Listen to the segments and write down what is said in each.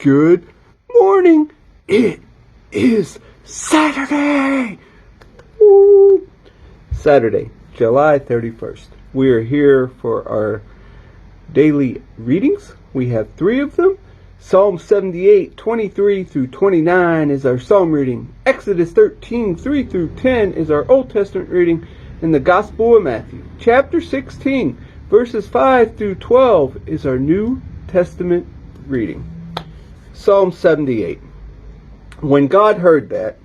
Good morning. It is Saturday. Woo. Saturday, July 31st. We are here for our daily readings. We have 3 of them. Psalm 78, 23 through 29 is our psalm reading. Exodus 13, 3 through 10 is our Old Testament reading. And the Gospel of Matthew, chapter 16, verses 5 through 12 is our New Testament reading. Psalm 78. When God heard that,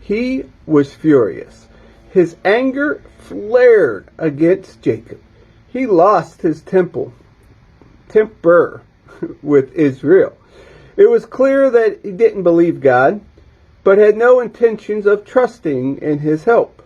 he was furious. His anger flared against Jacob. He lost his temper with Israel. It was clear that he didn't believe God, but had no intentions of trusting in his help.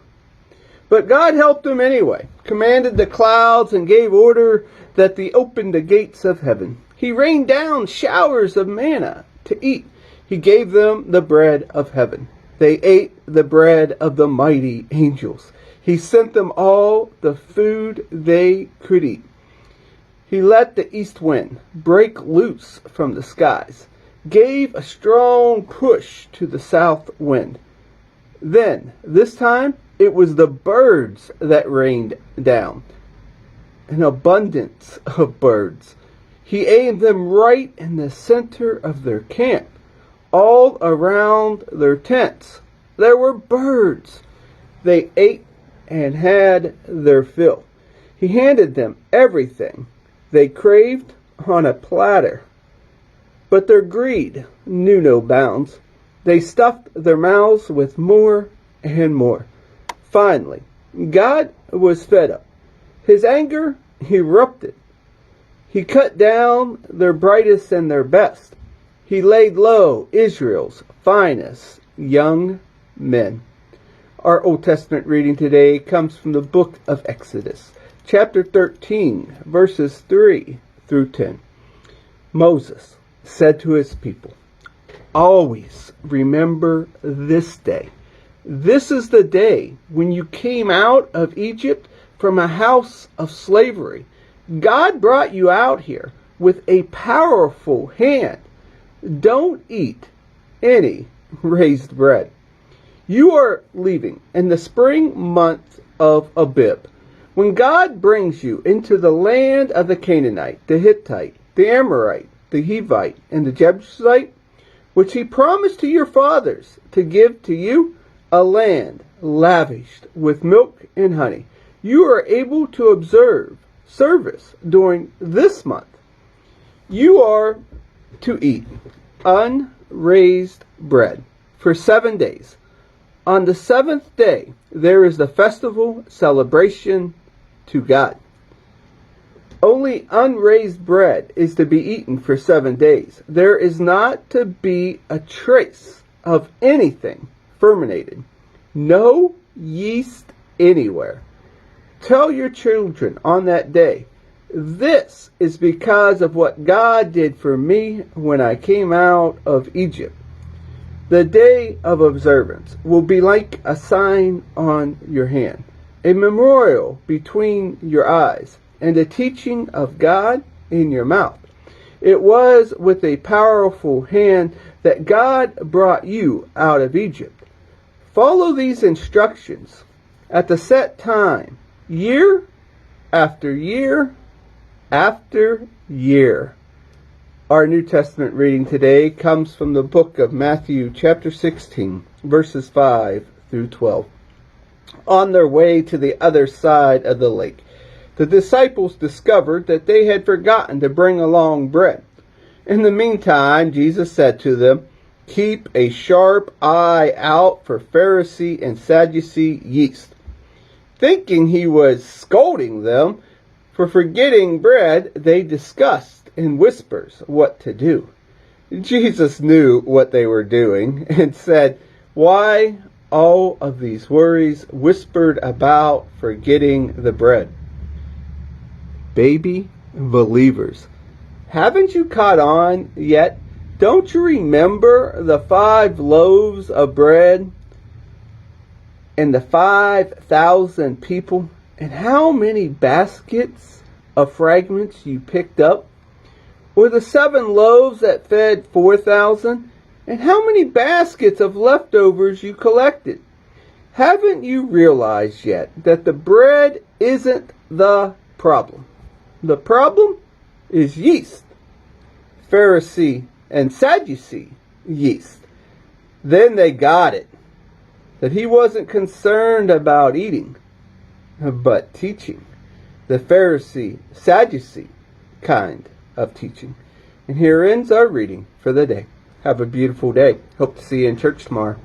But God helped him anyway, commanded the clouds and gave order that they opened the gates of heaven. He rained down showers of manna to eat. He gave them the bread of heaven. They ate the bread of the mighty angels. He sent them all the food they could eat. He let the east wind break loose from the skies, gave a strong push to the south wind. Then, this time, it was the birds that rained down, an abundance of birds. He aimed them right in the center of their camp, all around their tents. There were birds. They ate and had their fill. He handed them everything they craved on a platter. But their greed knew no bounds. They stuffed their mouths with more and more. Finally, God was fed up. His anger erupted. He cut down their brightest and their best. He laid low Israel's finest young men. Our Old Testament reading today comes from the book of Exodus, chapter 13, verses 3 through 10. Moses said to his people, "Always remember this day. This is the day when you came out of Egypt from a house of slavery. God brought you out here with a powerful hand. Don't eat any raised bread. You are leaving in the spring month of Abib, when God brings you into the land of the Canaanite, the Hittite, the Amorite, the Hivite, and the Jebusite, which he promised to your fathers to give to you, a land lavished with milk and honey. You are able to observe service during this month. You are to eat unraised bread for 7 days. On the 7th day, there is the festival celebration to God. Only unraised bread is to be eaten for 7 days. There is not to be a trace of anything fermented. No yeast anywhere. Tell your children on that day, this is because of what God did for me when I came out of Egypt. The day of observance will be like a sign on your hand, a memorial between your eyes, and a teaching of God in your mouth. It was with a powerful hand that God brought you out of Egypt. Follow these instructions at the set time, year after year after year." Our New Testament reading today comes from the book of Matthew, chapter 16, verses 5 through 12. On their way to the other side of the lake, the disciples discovered that they had forgotten to bring along bread. In the meantime, Jesus said to them, "Keep a sharp eye out for Pharisee and Sadducee yeast." Thinking he was scolding them for forgetting bread, they discussed in whispers what to do. Jesus knew what they were doing and said, "Why all of these worries whispered about forgetting the bread? Baby believers, haven't you caught on yet? Don't you remember the 5 loaves of bread and the 5,000 people, and how many baskets of fragments you picked up? Or the 7 loaves that fed 4,000? And how many baskets of leftovers you collected? Haven't you realized yet that the bread isn't the problem? The problem is yeast. Pharisee and Sadducee yeast. Then they got it, that he wasn't concerned about eating, but teaching. The Pharisee, Sadducee kind of teaching. And here ends our reading for the day. Have a beautiful day. Hope to see you in church tomorrow.